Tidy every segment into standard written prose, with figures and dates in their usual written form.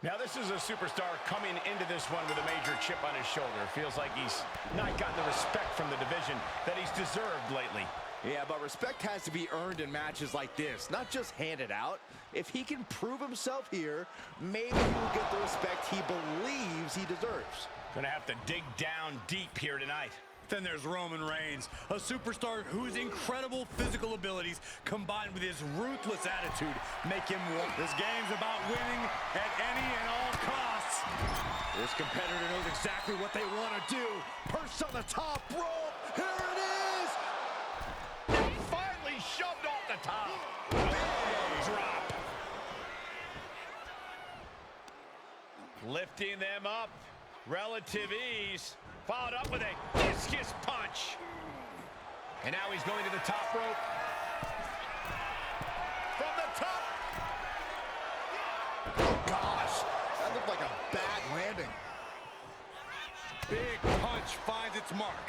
Now this is a superstar coming into this one with a major chip on his shoulder. Feels like he's not gotten the respect from the division that he's deserved lately. Yeah, but respect has to be earned in matches like this, not just handed out. If he can prove himself here, maybe he will get the respect he believes he deserves. Gonna have to dig down deep here tonight. Then there's Roman Reigns, a superstar whose incredible physical abilities combined with his ruthless attitude make him one. This game's about winning at any and all costs. This competitor knows exactly what they want to do. Perched on the top rope. Here it is. Finally shoved off the top. Big drop. Lifting them up. Relative ease. Followed up with a discus punch. And now he's going to the top rope. From the top. Oh, gosh. That looked like a bad landing. Big punch finds its mark.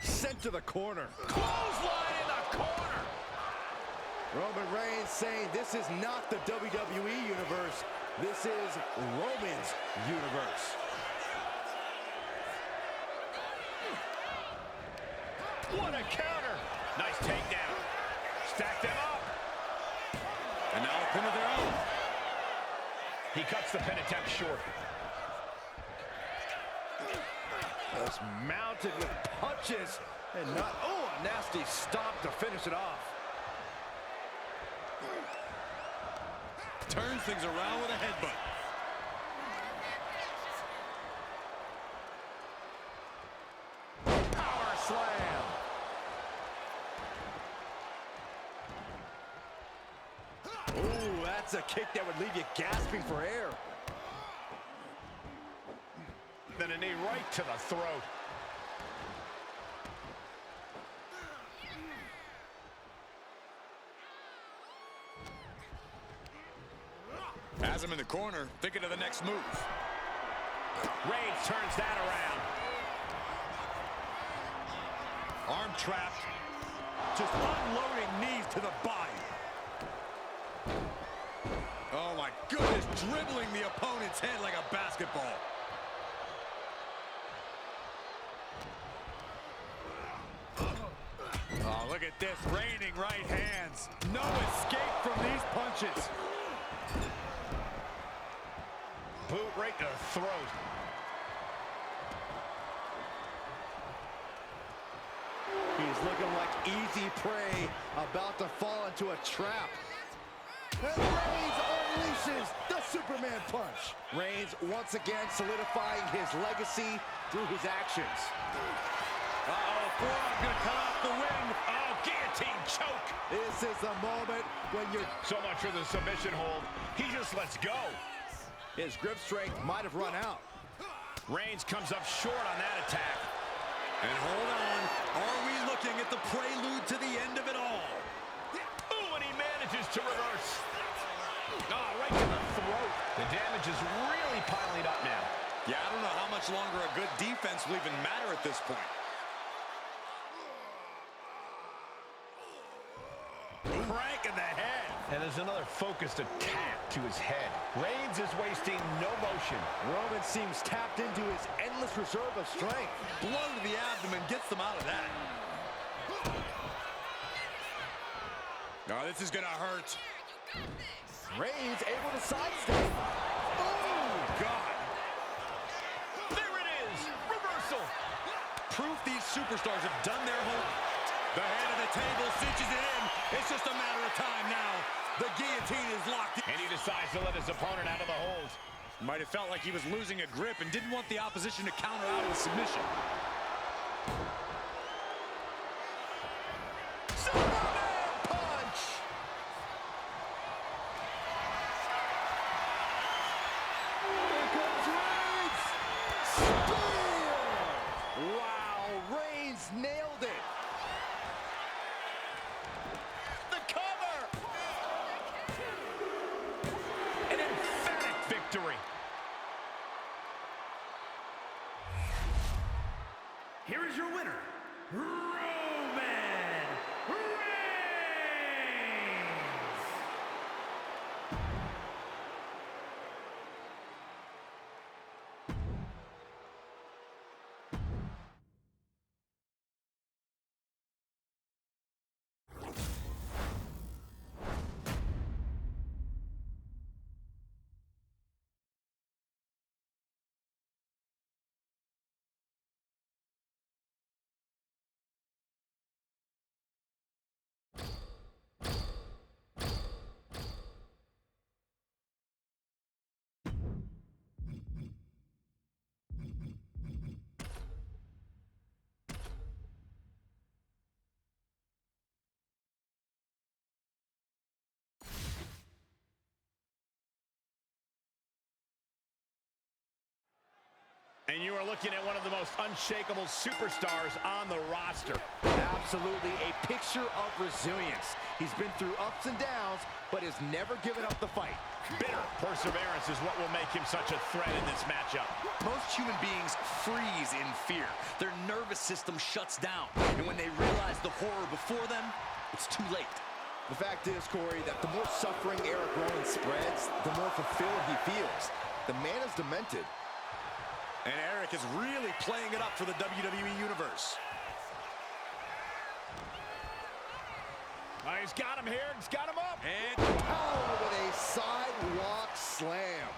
Sent to the corner. Clothesline in the corner. Roman Reigns saying this is not the WWE Universe. This is Roman's universe. What a counter. Nice takedown. Stack them up. And now a pin of their own. He cuts the pin attempt short. Just mounted with punches and not, oh, a nasty stop to finish it off. Turns things around with a headbutt. Power slam. Ooh, that's a kick that would leave you gasping for air. Then a knee right to the throat. Has him in the corner, thinking of the next move. Reigns turns that around. Arm trapped. Just unloading knees to the body. Oh my goodness, dribbling the opponent's head like a basketball. Oh, look at this, raining right hands. No escape from these punches. Boot right to the throat. He's looking like easy prey, about to fall into a trap. And Reigns unleashes the Superman punch. Reigns once again solidifying his legacy through his actions. Uh-oh, forearm gonna cut off the wind. Oh, guillotine choke. This is the moment when you're... So much for the submission hold. He just lets go. His grip strength might have run out. Reigns comes up short on that attack. And hold on, are we looking at the prelude to the end of it all? Ooh, and he manages to reverse. Oh, right to the throat. The damage is really piling up now. Yeah, I don't know how much longer a good defense will even matter at this point. Crank in the head. And there's another focused attack to his head. Reigns is wasting no motion. Roman seems tapped into his endless reserve of strength. Blow to the abdomen gets them out of that. Oh, this is gonna hurt. Reigns able to sidestep. Oh, God. There it is. Reversal. Proof these superstars have done their homework. The head of the table cinches it in. It's just a matter of time now. The guillotine is locked in. And he decides to let his opponent out of the hold. Might have felt like he was losing a grip and didn't want the opposition to counter out with submission. Superman punch! Here comes Reigns! Spear! Wow, Reigns nailed it! The cover! An emphatic victory. Here is your winner, Roman Reigns! And you are looking at one of the most unshakable superstars on the roster. Absolutely a picture of resilience. He's been through ups and downs, but has never given up the fight. Bitter perseverance is what will make him such a threat in this matchup. Most human beings freeze in fear. Their nervous system shuts down. And when they realize the horror before them, it's too late. The fact is, Corey, that the more suffering Eric Rowan spreads, the more fulfilled he feels. The man is demented. And Eric is really playing it up for the WWE Universe. Oh, he's got him here. He's got him up. And Oh, with a sidewalk slam.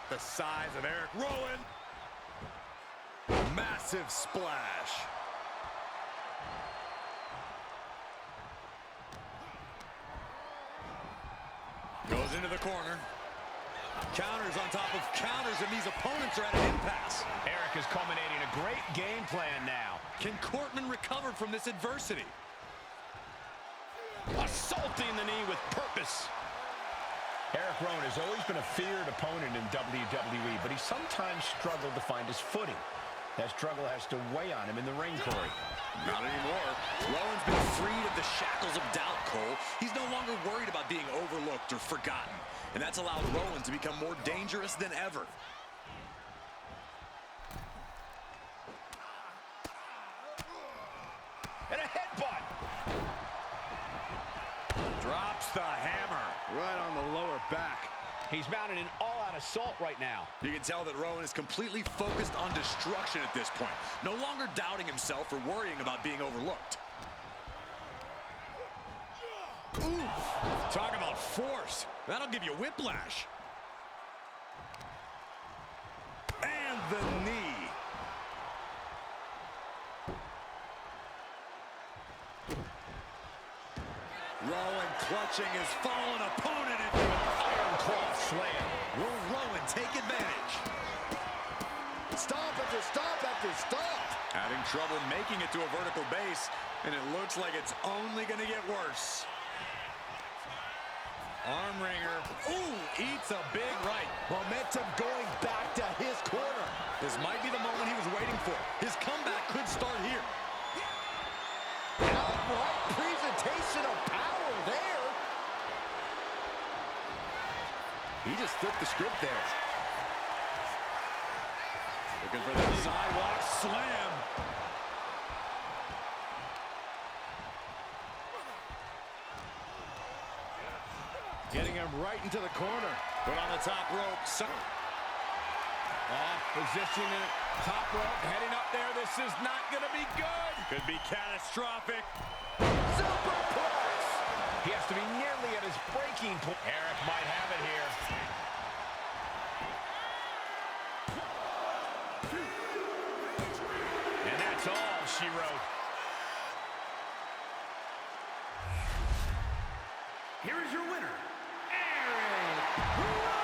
the size of Eric Rowan. Massive splash. Goes into the corner. Counters on top of counters, and these opponents are at an impasse. Eric is culminating a great game plan now. Can Cortman recover from this adversity? Assaulting the knee with purpose. Eric Rowan has always been a feared opponent in WWE, but he sometimes struggled to find his footing. That struggle has to weigh on him in the ring, Corey. Not anymore. Rowan's been freed of the shackles of doubt, Cole. He's no longer worried about being overlooked or forgotten. And that's allowed Rowan to become more dangerous than ever. And a headbutt. Drops the hammer. Right on the lower back. He's mounting an all-out assault right now. You can tell that Rowan is completely focused on destruction at this point. No longer doubting himself or worrying about being overlooked. Ooh, talk about force. That'll give you whiplash. And the knee. Rowan clutching his fallen opponent into an Iron claw slam. Will Rowan take advantage? Stop after stop after stop. having trouble making it to a vertical base, and it looks like it's only going to get worse. Arm wringer. Ooh, eats a big right. Momentum going back to his corner. This might be the moment he was waiting for. His comeback could start here. Outright presentation of power there. He just flipped the script there. Looking for that sidewalk slam. Getting him right into the corner. Put on the top rope. Position in top rope, heading up there. This is not going to be good. Could be catastrophic. Superplex. He has to be nearly at his breaking point. Eric might have it here. And that's all she wrote. Here is your winner, Eric Rowan.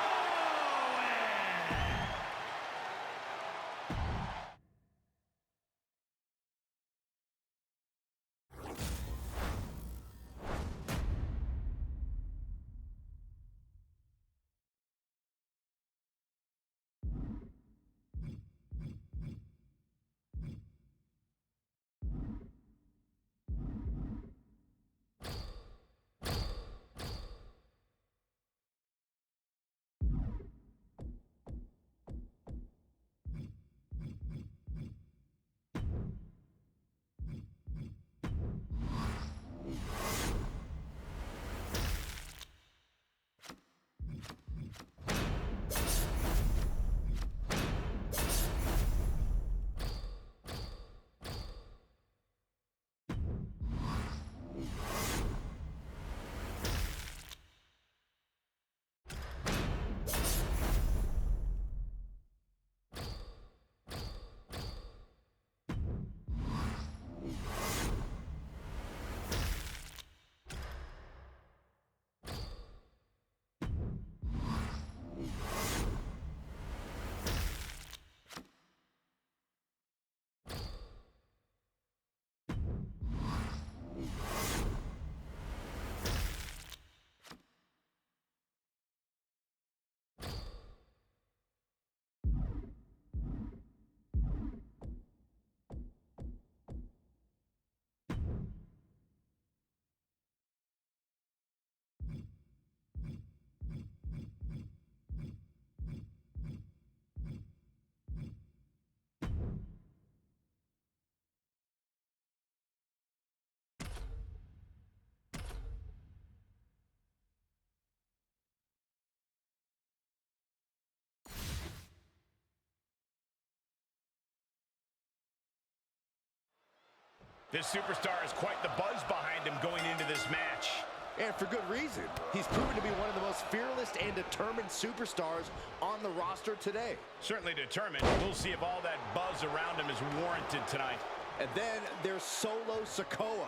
This superstar has quite the buzz behind him going into this match. And for good reason. He's proven to be one of the most fearless and determined superstars on the roster today. Certainly determined. We'll see if all that buzz around him is warranted tonight. And then there's Solo Sikoa.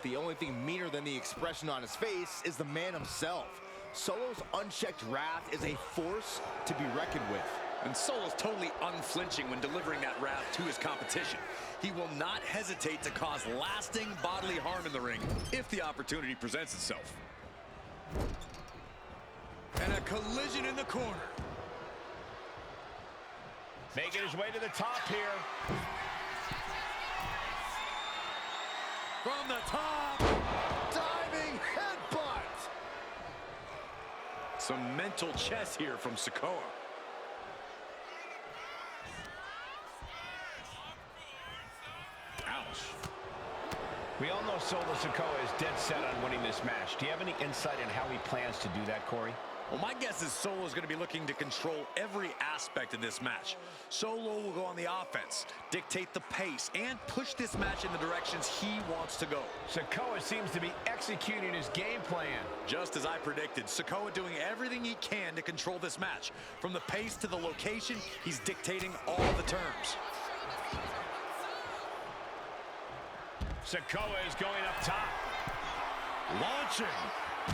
The only thing meaner than the expression on his face is the man himself. Solo's unchecked wrath is a force to be reckoned with. And Solo's totally unflinching when delivering that wrath to his competition. He will not hesitate to cause lasting bodily harm in the ring if the opportunity presents itself. And a collision in the corner. Making his way to the top here. From the top. Diving headbutt. Some mental chess here from Sikoa. Ouch. We all know Solo Sikoa is dead set on winning this match. Do you have any insight on how he plans to do that, Corey? Well, my guess is Solo is going to be looking to control every aspect of this match. Solo will go on the offense, dictate the pace, and push this match in the directions he wants to go. Sikoa seems to be executing his game plan. Just as I predicted, Sikoa doing everything he can to control this match. From the pace to the location, he's dictating all the terms. Sikoa is going up top. Launching.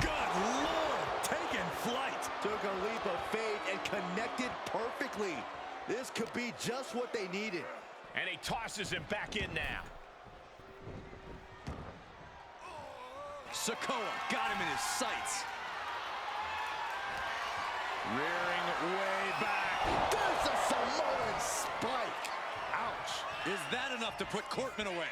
Good Lord, taking flight. Took a leap of faith and connected perfectly. This could be just what they needed. And he tosses him back in now. Sikoa got him in his sights. Rearing way back. There's a Samoan spike. Ouch. Is that enough to put Cortman away?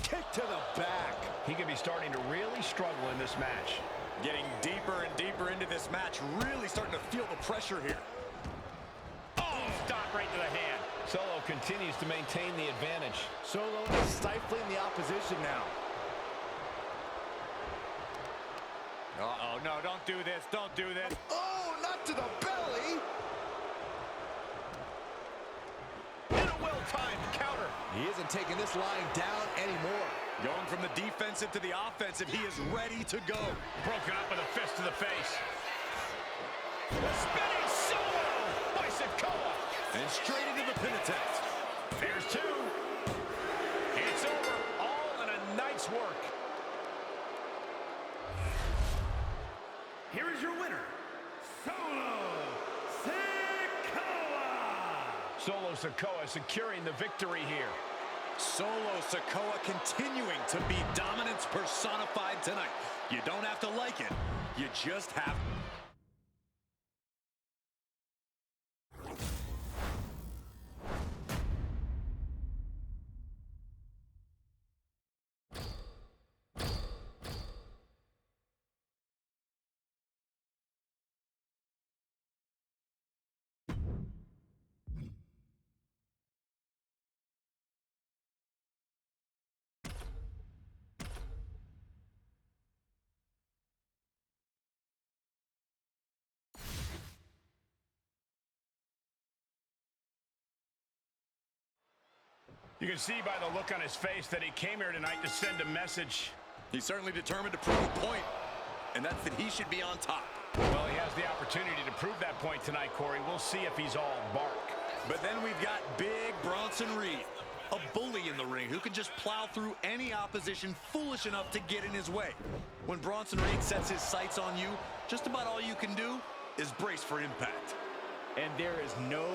Kick to the back. He could be starting to really struggle in this match. Getting deeper and deeper into this match, really starting to feel the pressure here. Oh, stop right to the hand. Solo continues to maintain the advantage. Solo is stifling the opposition now. Uh-oh, no, don't do this, don't do this. Oh, not to the belly. And a well-timed counter. He isn't taking this line down anymore. Going from the defensive to the offensive, he is ready to go. Broken up with a fist to the face. The spinning solo by Sikoa. And straight into the pin attempt. There's two. It's over. All in a night's work. Here is your winner, Solo Sikoa. Solo Sikoa securing the victory here. Solo Sikoa continuing to be dominance personified tonight. You don't have to like it. You just have to. You can see by the look on his face that he came here tonight to send a message. He's certainly determined to prove a point, and that's that he should be on top. Well, he has the opportunity to prove that point tonight, Corey. We'll see if he's all bark. But then we've got big Bronson Reed, a bully in the ring who can just plow through any opposition foolish enough to get in his way. When Bronson Reed sets his sights on you, just about all you can do is brace for impact. And there is no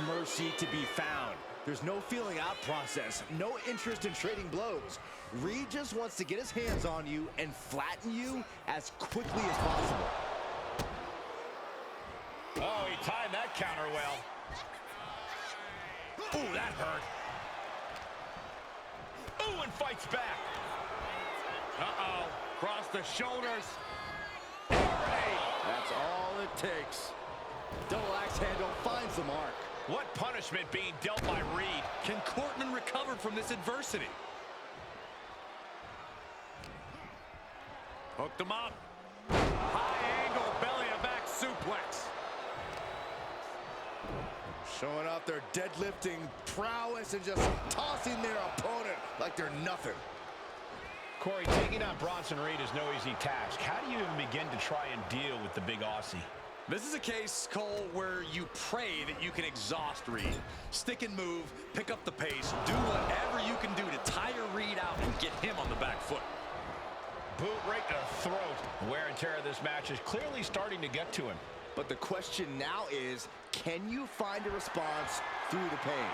mercy to be found. There's no feeling out process, no interest in trading blows. Reed just wants to get his hands on you and flatten you as quickly as possible. Oh, he timed that counter well. Ooh, that hurt. Ooh, and fights back. Uh-oh, cross the shoulders. That's all it takes. Double axe handle finds the mark. What punishment being dealt by Reed? Can Cortman recover from this adversity? Hooked him up. High angle belly to back suplex. Showing off their deadlifting prowess and just tossing their opponent like they're nothing. Corey, taking on Bronson Reed is no easy task. How do you even begin to try and deal with the big Aussie? This is a case, Cole, where you pray that you can exhaust Reed. Stick and move, pick up the pace, do whatever you can do to tire Reed out and get him on the back foot. Boot right to the throat. The wear and tear of this match is clearly starting to get to him. But the question now is, can you find a response through the pain?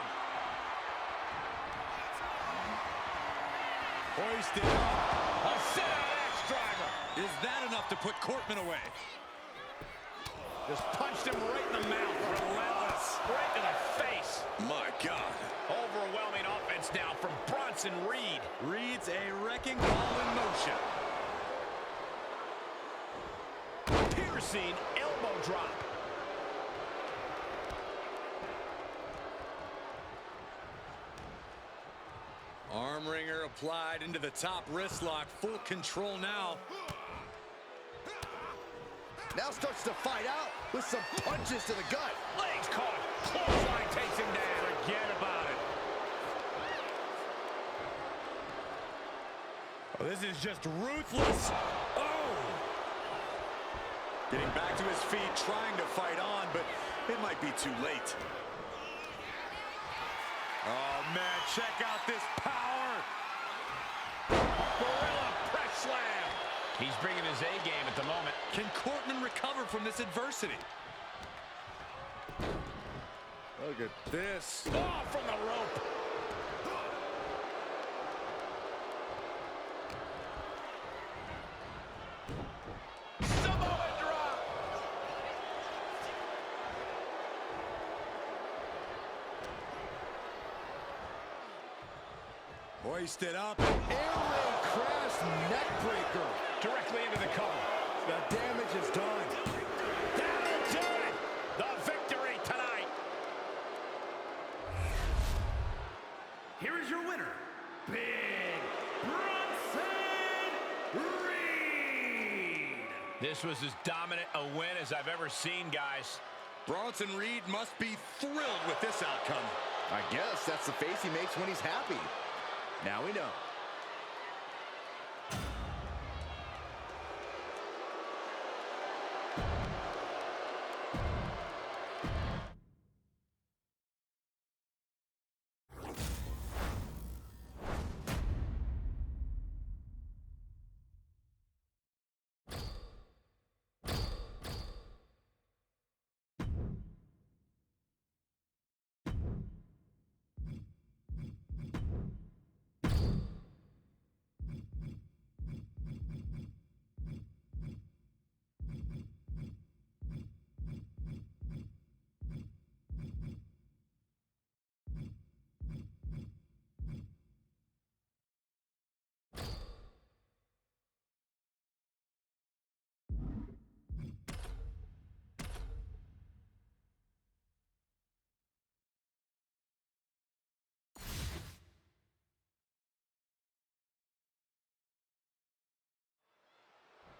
Hoisted. A sit-out axe driver. Is that enough to put Cortman away? Just punched him right in the mouth. Relentless. Right in the face. My God. Overwhelming offense now from Bronson Reed. Reed's a wrecking ball in motion. Piercing elbow drop. Arm wringer applied into the top wrist lock. Full control now. Now starts to fight out with some punches to the gut. Legs caught. Clothesline takes him down. Forget about it. Oh, this is just ruthless. Oh! Getting back to his feet, trying to fight on, but it might be too late. Oh, man, check out this power. Gorilla press slam. He's bringing his A game at the moment. Can Cortman recover from this adversity? Look at this. Oh, from the rope. Samoa drop. Hoisted up. Airway crash neck breaker. Directly into the cover. The damage is done. Down and do it. The victory tonight. Here is your winner, Big Bronson Reed. This was as dominant a win as I've ever seen, guys. Bronson Reed must be thrilled with this outcome. I guess that's the face he makes when he's happy. Now we know.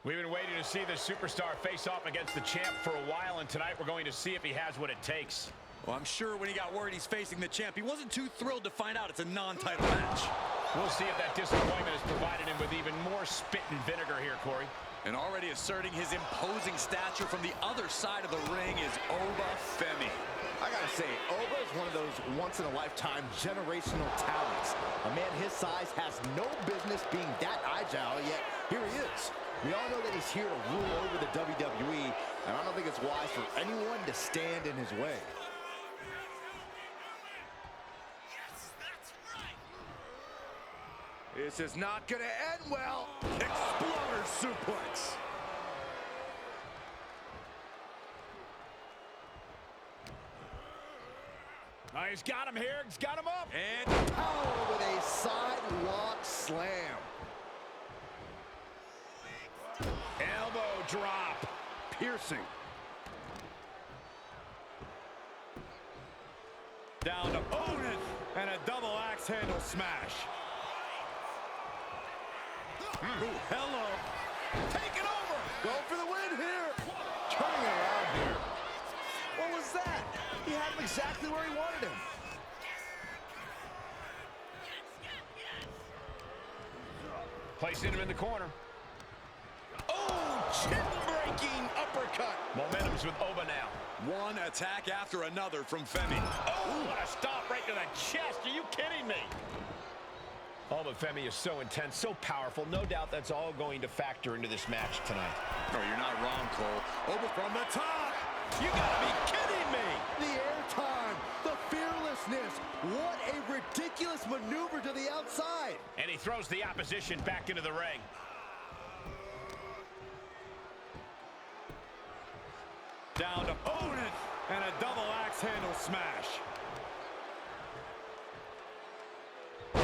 We've been waiting to see the superstar face off against the champ for a while, and tonight we're going to see if he has what it takes. Well, I'm sure when he got word he's facing the champ, he wasn't too thrilled to find out it's a non-title match. We'll see if that disappointment has provided him with even more spit and vinegar here, Corey. And already asserting his imposing stature from the other side of the ring is Oba Femi. I gotta say, Oba is one of those once-in-a-lifetime generational talents. A man his size has no business being that agile, yet here he is. We all know that he's here to rule over the WWE, and I don't think it's wise for anyone to stand in his way. This is not gonna end well. Exploder suplex. Oh, he's got him here. He's got him up. And Power with a sidewalk slam. Elbow drop. Piercing. down to Otis and a double axe handle smash. Ooh, hello. Take it over. Go for the win here. Turning it around here. What was that? He had him exactly where he wanted him. Placing him in the corner. Oh, chin-breaking uppercut. Momentum's with Oba now. One attack after another from Femi. Oh, what a stop right to the chest. Are you kidding me? Oba Femi is so intense, so powerful. No doubt that's all going to factor into this match tonight. No, you're not wrong, Cole. Oba from the top. You gotta be kidding me. The airtime, the fearlessness. What a ridiculous maneuver to the outside. And he throws the opposition back into the ring. Down to opponent and a double axe handle smash.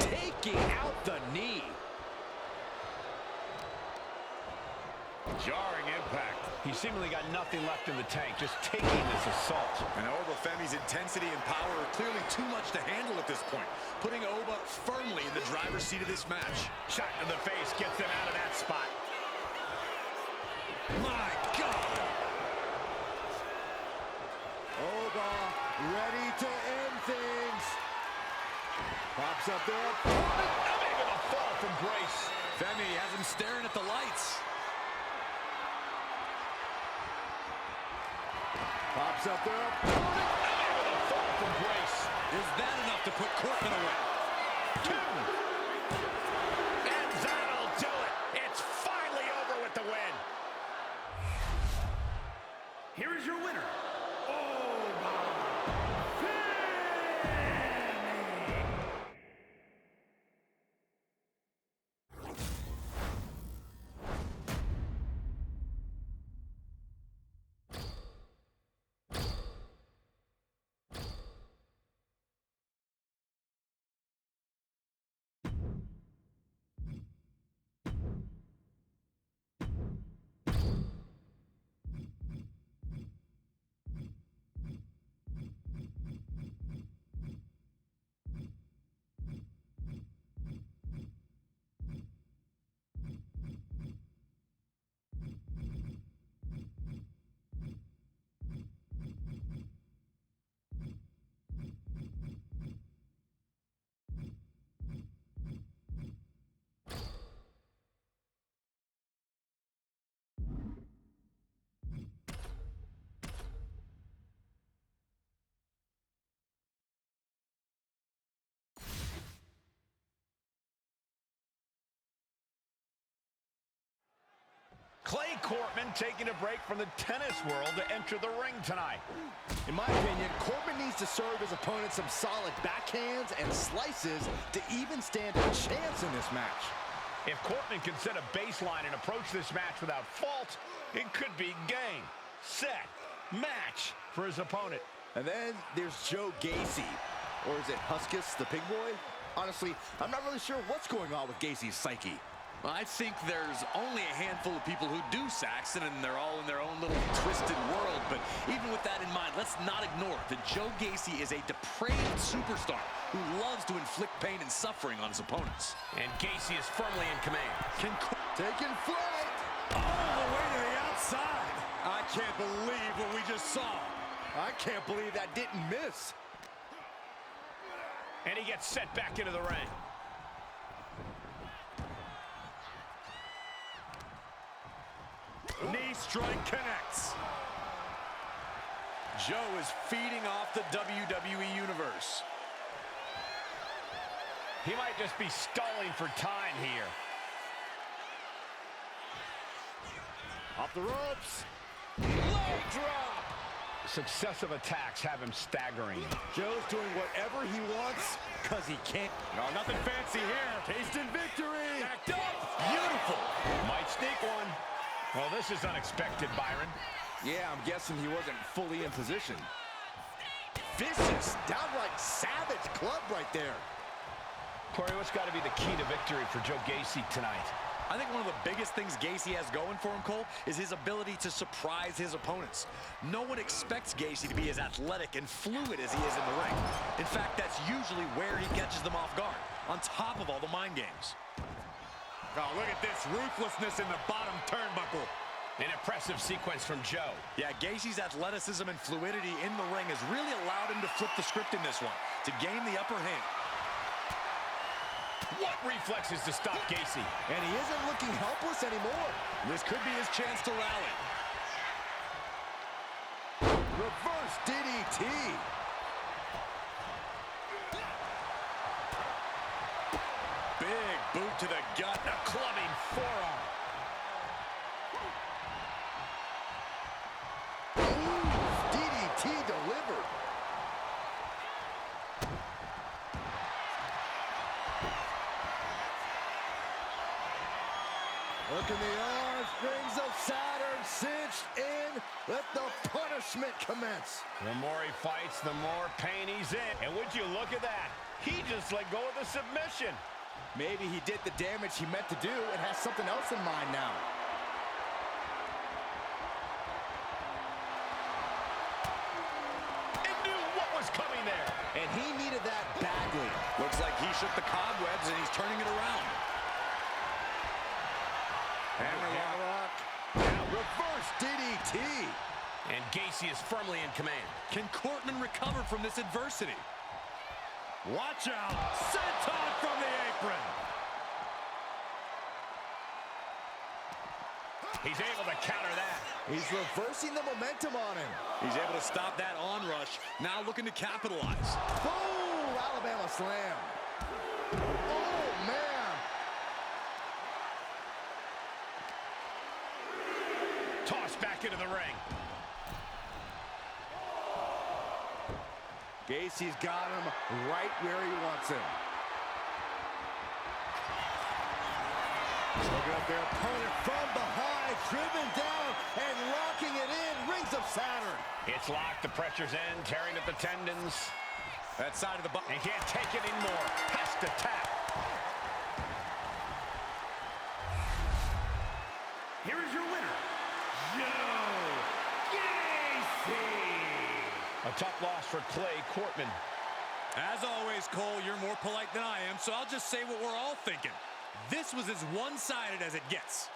Taking out the knee. Jarring impact. He seemingly got nothing left in the tank, just taking this assault. And Oba Femi's intensity and power are clearly too much to handle at this point, putting Oba firmly in the driver's seat of this match. Shot to the face gets him out of that spot. My God! Oba ready to end things. Pops up there. Maybe a fall from Grace. Femi has him staring at the lights. Pops up there. Maybe a fall from Grace. Is that enough to put Cortman away? 2. And that'll do it. It's finally over with the win. Here is your winner, Clay Cortman taking a break from the tennis world to enter the ring tonight. In my opinion, Cortman needs to serve his opponent some solid backhands and slices to even stand a chance in this match. If Cortman can set a baseline and approach this match without fault, it could be game, set, match for his opponent. And then there's Joe Gacy. Or is it Huskus, the pig boy? Honestly, I'm not really sure what's going on with Gacy's psyche. I think there's only a handful of people who do Saxon, and they're all in their own little twisted world. But even with that in mind, let's not ignore that Joe Gacy is a depraved superstar who loves to inflict pain and suffering on his opponents. And Gacy is firmly in command. Taking flight. All the way to the outside. I can't believe what we just saw. I can't believe that didn't miss. And he gets set back into the ring. Knee strike connects. Joe is feeding off the WWE Universe. He might just be stalling for time here. Off the ropes. Leg drop. Successive attacks have him staggering. Joe's doing whatever he wants because he can't. No, nothing fancy here. Tasting victory. Backed up. Beautiful. Might sneak one. Well, this is unexpected, Byron. Yeah, I'm guessing he wasn't fully in position. Vicious, downright savage club right there. Corey, what's got to be the key to victory for Joe Gacy tonight? I think one of the biggest things Gacy has going for him, Cole, is his ability to surprise his opponents. No one expects Gacy to be as athletic and fluid as he is in the ring. In fact, that's usually where he catches them off guard, on top of all the mind games. Oh, look at this ruthlessness in the bottom turnbuckle. And it impressive sequence from Joe. Yeah, Gacy's athleticism and fluidity in the ring has really allowed him to flip the script in this one, to gain the upper hand. What reflexes to stop Gacy? And he isn't looking helpless anymore. This could be his chance to rally. Reverse DDT. Big boot to the gut. A clubbing forearm. Ooh, DDT delivered. Look in the arms, rings of Saturn cinched in. Let the punishment commence. The more he fights, the more pain he's in. And would you look at that? He just let go of the submission. Maybe he did the damage he meant to do and has something else in mind now. And knew what was coming there. And he needed that badly. Looks like he shook the cobwebs and he's turning it around. Hammerlock. Now reverse DDT. And Gacy is firmly in command. Can Cortman recover from this adversity? Watch out. Senton from the apron. He's able to counter that. He's reversing the momentum on him. He's able to stop that onrush. Now looking to capitalize. Boom! Alabama slam. Oh, man. Tossed back into the ring. Gacy's got him right where he wants him. Looking at their opponent from behind, driven down and locking it in. Rings of Saturn. It's locked. The pressure's in. Tearing at the tendons. That side of the body. And can't take it anymore. Has to tap. Here is your winner, Joe Gacy. A tough loss for Clay Cortman. As always, Cole, you're more polite than I am, so I'll just say what we're all thinking. This was as one-sided as it gets.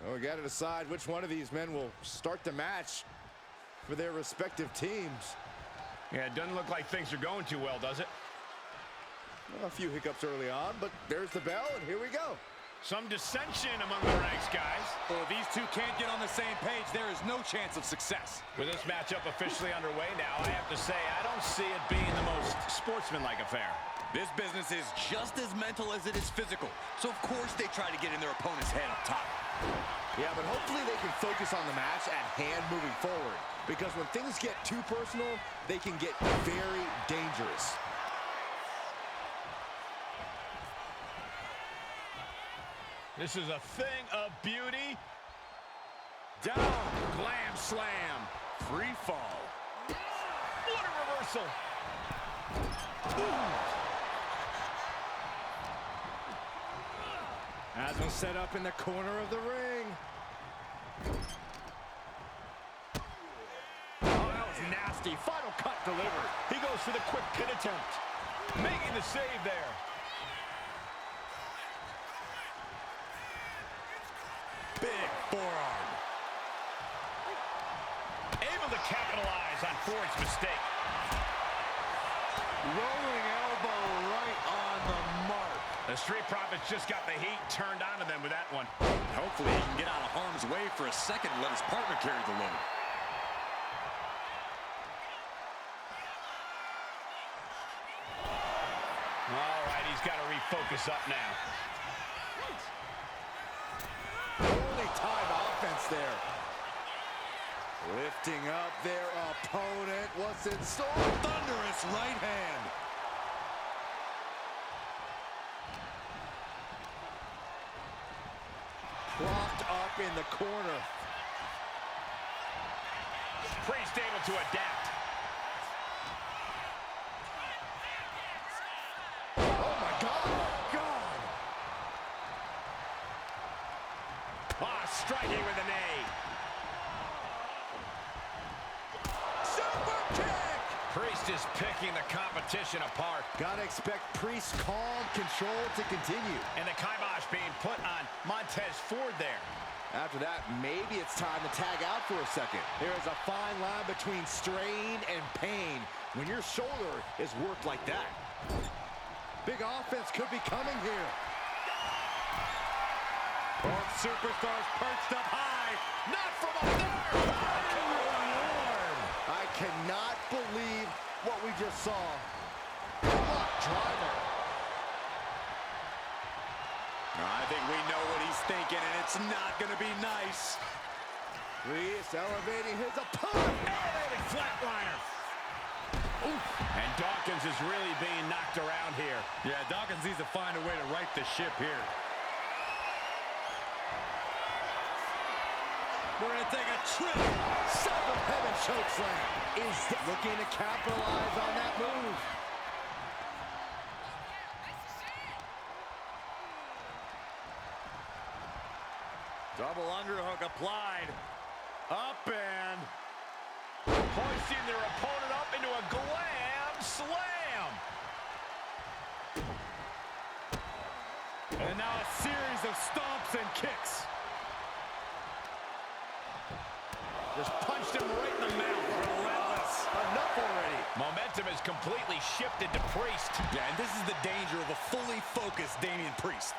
Well, we got to decide which one of these men will start the match for their respective teams. Yeah, it doesn't look like things are going too well, does it? Well, a few hiccups early on, but there's the bell, and here we go. Some dissension among the ranks, guys. Well, if these two can't get on the same page, there is no chance of success. With this matchup officially underway now, I have to say, I don't see it being the most sportsmanlike affair. This business is just as mental as it is physical. So, of course, they try to get in their opponent's head up top. Yeah, but hopefully they can focus on the match at hand moving forward. Because when things get too personal, they can get very dangerous. This is a thing of beauty. Down, glam slam, free fall. What a reversal. Has him set up in the corner of the ring. Oh, that was nasty. Final cut delivered. He goes for the quick pin attempt. Making the save there. Big forearm. Able to capitalize on Ford's mistake. Rolling elbow right on the mark. The Street Profits just got the heat turned onto them with that one. Hopefully he can get out of harm's way for a second and let his partner carry the load. All right, he's got to refocus up now. Holy time offense there. Lifting up their opponent. What's in store? Thunderous right hand. Propped up in the corner. Priest able to adapt. Oh my God! Ah, striking with a knee. Super kick! Priest is picking the competition apart. Gotta expect Priest's calm control to continue. And the kibosh being put on Montez Ford there. After that, maybe it's time to tag out for a second. There is a fine line between strain and pain when your shoulder is worked like that. Big offense could be coming here. Both superstars perched up high. Not from up there. I cannot believe what we just saw. Block driver. I think we know what he's thinking, and it's not going to be nice. Priest elevating his opponent. Elevated flatliner. And Dawkins is really being knocked around here. Yeah, Dawkins needs to find a way to right the ship here. We're going to take a trip. Son of heaven chokeslam. Is looking to capitalize on that move. Double underhook applied. Up and Hoisting their opponent up into a glam slam. And now a series of stomps and kicks. Just punched him right in the mouth. Relentless. Enough already. Momentum is completely shifted to Priest. Yeah, and this is the danger of a fully focused Damian Priest.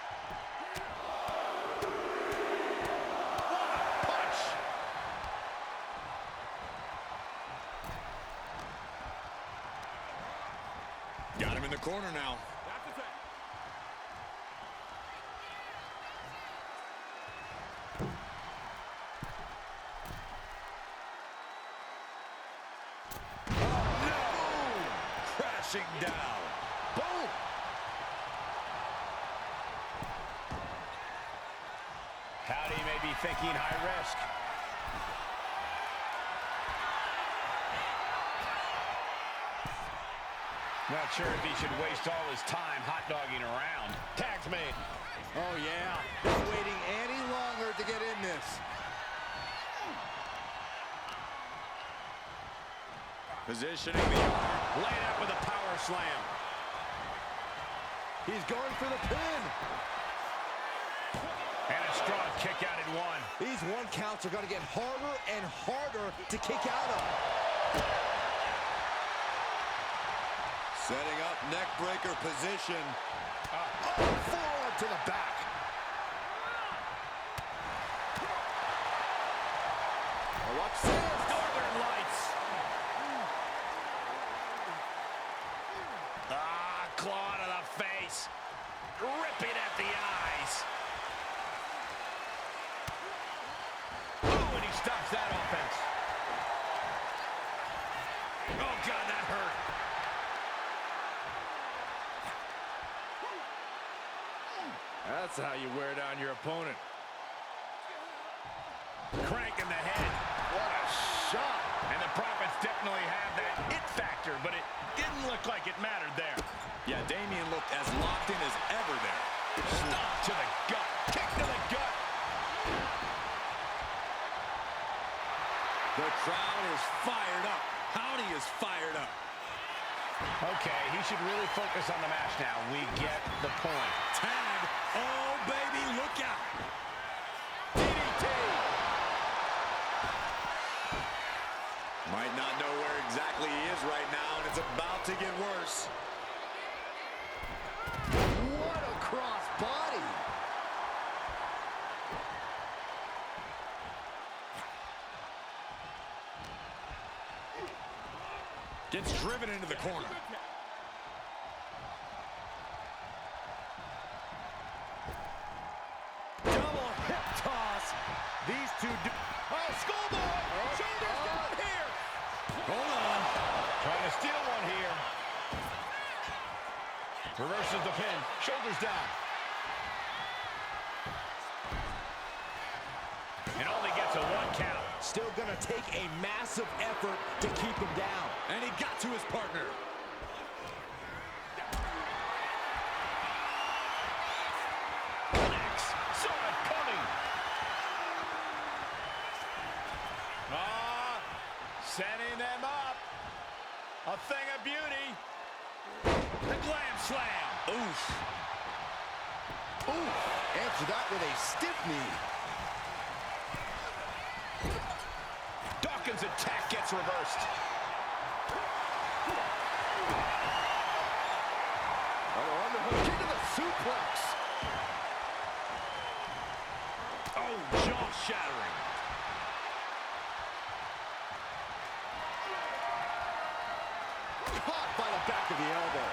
Punch. Got him in the corner now. Down. Boom. Howdy may be thinking high risk. Not sure if he should waste all his time hot-dogging around. Tag's made. Oh, yeah. Not waiting any longer to get in this. Positioning the arm. Laid out with a power slam. He's going for the pin. And a strong kick out at one. These one counts are going to get harder and harder to kick out of. Setting up neck breaker position. Forearm to the back. Watch this. Northern Lights. Claw to the face. Ripping at the eyes. Oh, and he stops that offense. Oh, God, that hurt. That's how you wear down your opponent. Cranking the head. What a shot. And the Profits definitely have that it factor, but it didn't look like it mattered there. Yeah, Damian looked as locked in as ever there. Stop to the gut. Kick to the gut. The crowd is fired up. Howdy is fired up. Okay, he should really focus on the match now. We get the point. Tag. Oh, baby, look out. DDT. Might not know where exactly he is right now, and it's about to get worse. What a cross body. Gets driven into the corner. Double hip toss. These two do. Oh, schoolboy. Shoulders down here. Hold on. Trying to steal one here. Reverses the pin. Shoulders down. And only gets a 1 count. Still going to take a massive effort to keep him down. And he got to his partner. Connects. Saw it coming. Setting them up. A thing of beauty. The glam slam. Oof. Ooh, answer that with a stiff knee. Dawkins' attack gets reversed. Oh, underhook into the suplex. Oh, jaw-shattering. Caught by the back of the elbow.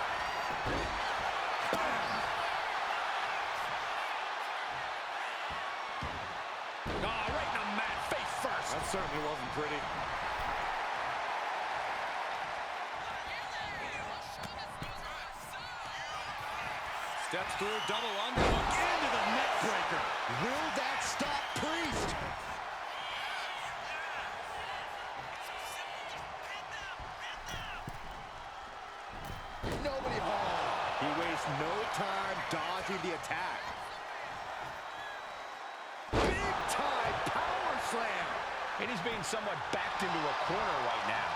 Right in the mat, face first. That certainly wasn't pretty. Steps through, double underhook into the neck breaker. Will that stop Priest? Nobody home. He wastes no time dodging the attack. Big time power slam. And he's being somewhat backed into a corner right now.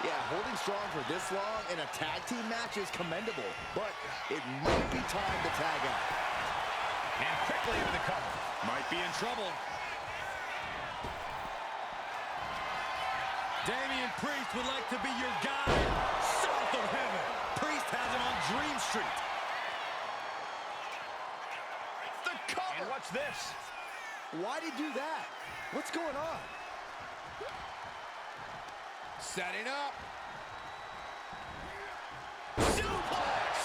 Yeah, holding strong for this long in a tag team match is commendable, but it might be time to tag out. And quickly into the cover. Might be in trouble. Damian Priest would like to be your guide south of heaven. Priest has him on Dream Street. The cover! And what's this? Why'd he do that? What's going on? Setting up. Suplex!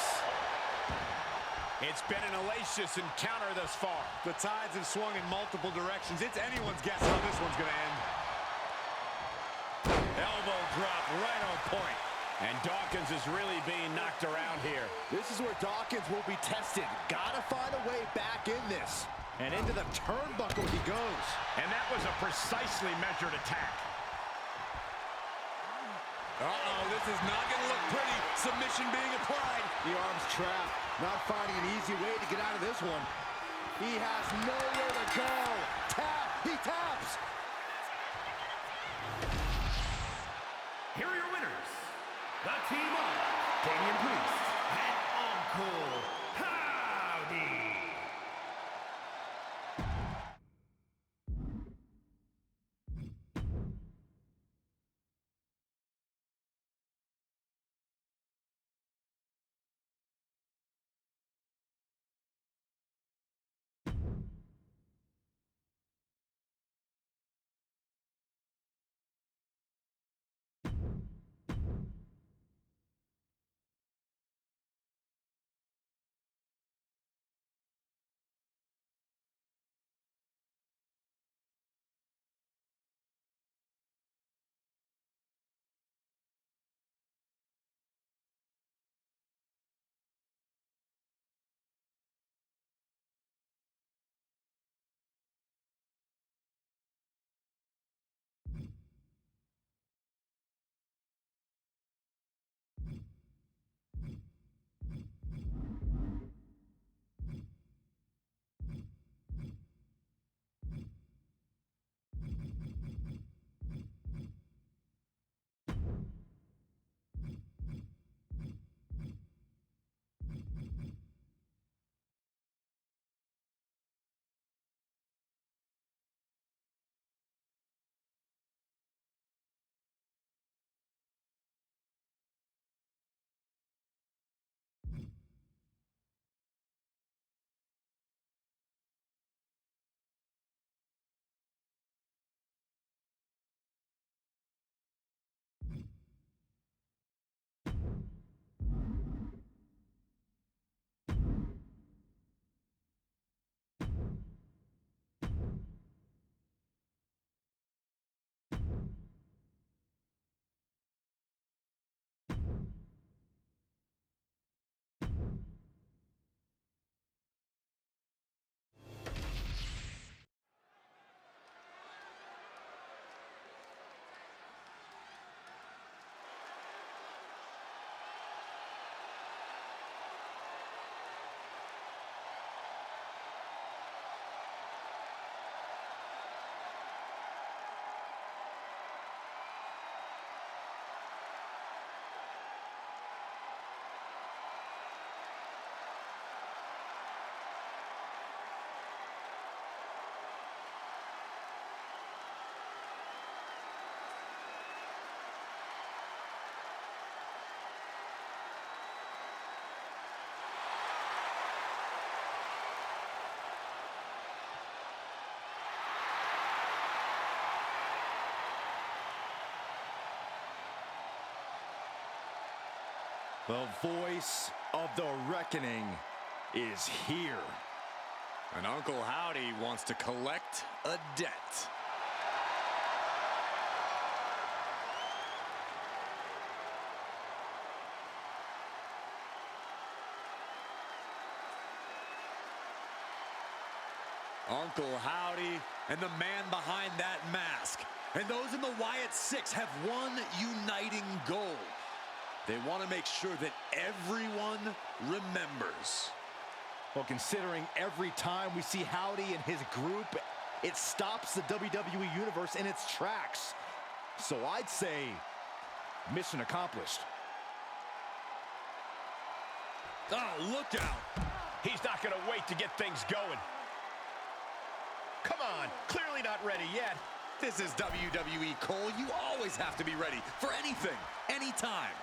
It's been an hellacious encounter thus far. The tides have swung in multiple directions. It's anyone's guess how this one's going to end. Elbow drop right on point. And Dawkins is really being knocked around here. This is where Dawkins will be tested. Gotta find a way back in this. And into the turnbuckle he goes. And that was a precisely measured attack. Uh-oh, this is not going to look pretty. Submission being applied. The arm's trapped. Not finding an easy way to get out of this one. He has nowhere to go. Tap. He taps. Here are your winners. The team of Damian Priest and Uncle Howdy. The voice of the reckoning is here. And Uncle Howdy wants to collect a debt. Uncle Howdy and the man behind that mask. And those in the Wyatt Six have one uniting goal. They want to make sure that everyone remembers. Well, considering every time we see Howdy and his group, it stops the WWE Universe in its tracks. So I'd say mission accomplished. Oh, look out. He's not going to wait to get things going. Come on, clearly not ready yet. This is WWE, Cole. You always have to be ready for anything, anytime.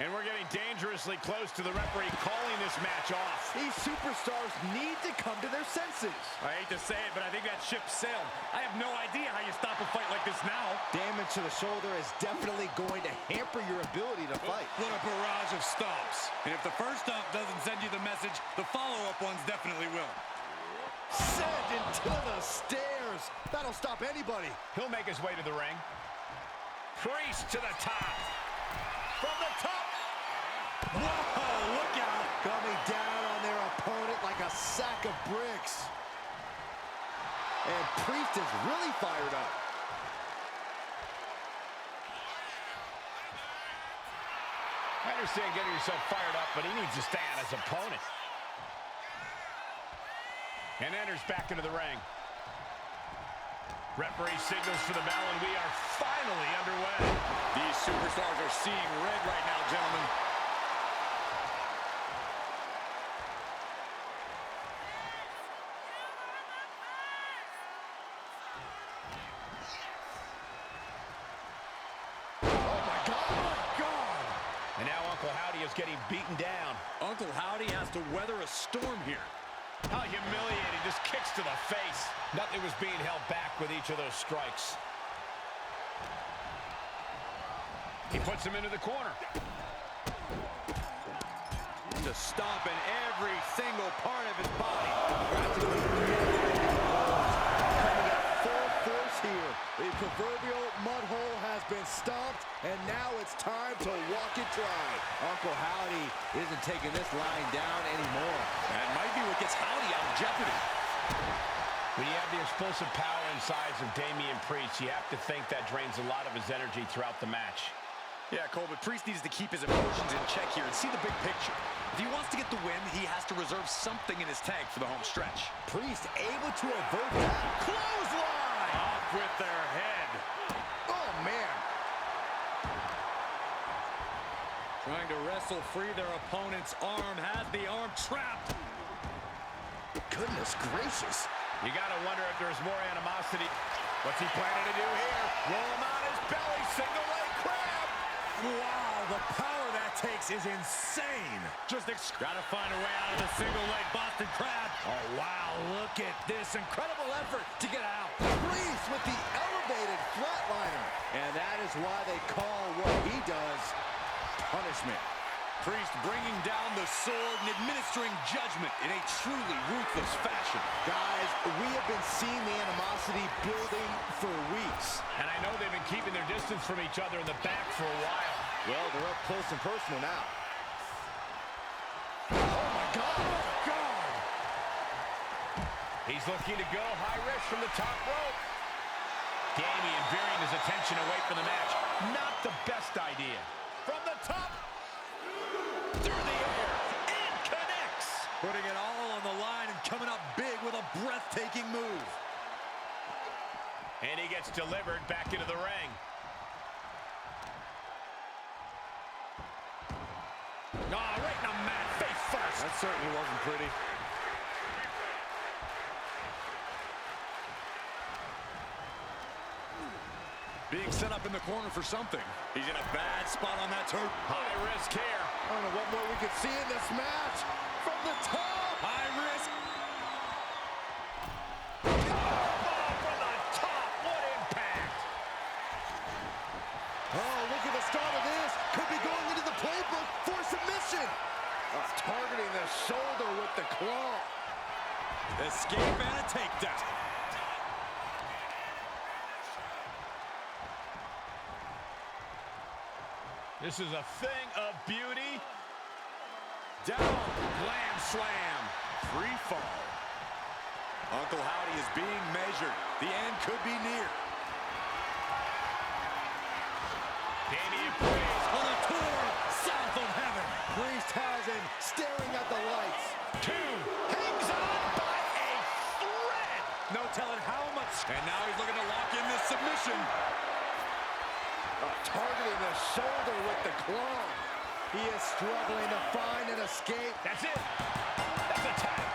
And we're getting dangerously close to the referee calling this match off. These superstars need to come to their senses. I hate to say it, but I think that ship sailed. I have no idea how you stop a fight like this now. Damage to the shoulder is definitely going to hamper your ability to fight. What a barrage of stomps. And if the first stomp doesn't send you the message, the follow-up ones definitely will. Send into the stairs. That'll stop anybody. He'll make his way to the ring. Priest to the top. From the top. Whoa, look out. Coming down on their opponent like a sack of bricks. And Priest is really fired up. I understand getting yourself fired up, but he needs to stay on his opponent. And enters back into the ring. Referee signals for the bell, and we are finally underway. These superstars are seeing red right now, gentlemen. Oh my God! And now Uncle Howdy is getting beaten down. Uncle Howdy has to weather a storm here. How humiliating, just kicks to the face. Nothing was being held back with each of those strikes. He puts him into the corner. To stomp in every single part of his body. Coming at full force here. The proverbial mud hole has been stomped, and now it's time to walk it dry. Uncle Howdy isn't taking this lying down anymore. That might be what gets Howdy out of jeopardy. When you have the explosive power and size of Damian Priest, you have to think that drains a lot of his energy throughout the match. Yeah, Cole, but Priest needs to keep his emotions in check here and see the big picture. If he wants to get the win, he has to reserve something in his tank for the home stretch. Priest able to avert that. Clothesline! Off with their head. Oh, man. Trying to wrestle free their opponent's arm. Has the arm trapped. Goodness gracious. You got to wonder if there's more animosity. What's he planning to do here? Roll him on his belly, single leg crab. Wow, the power that takes is insane. Gotta find a way out of the single leg Boston Crab. Oh, wow, look at this incredible effort to get out. Priest with the elevated flatliner. And that is why they call what he does punishment. Priest bringing down the sword and administering judgment in a truly ruthless fashion. Guys, we have been seeing the animosity building for weeks. And I know they've been keeping their distance from each other in the back for a while. Well, they're up close and personal now. Oh, my God. God. He's looking to go high risk from the top rope. Damian veering his attention away from the match. Not the best idea. From the top. Through the air. And connects. Putting it all on the line and coming up big with a breathtaking move. And he gets delivered back into the ring. Oh, right in the mat, face first. That certainly wasn't pretty. Being set up in the corner for something. He's in a bad spot on that turf. High risk here. I don't know what more we could see in this match. From the top. High risk. Oh, from the top. What impact. Oh, look at the start of this. Could be going into the play takedown. This is a thing of beauty. Down, glam slam, free fall. Uncle Howdy is being measured. The end could be near. Damian Priest On a tour south of heaven. Priest has him staring at the lights. 2 hangs on by a thread. No telling how much. And now he's looking to lock in this submission. Targeting the shoulder with the claw. He is struggling to find an escape. That's it. That's a tap.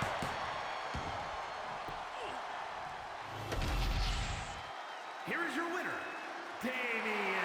Here is your winner, Damian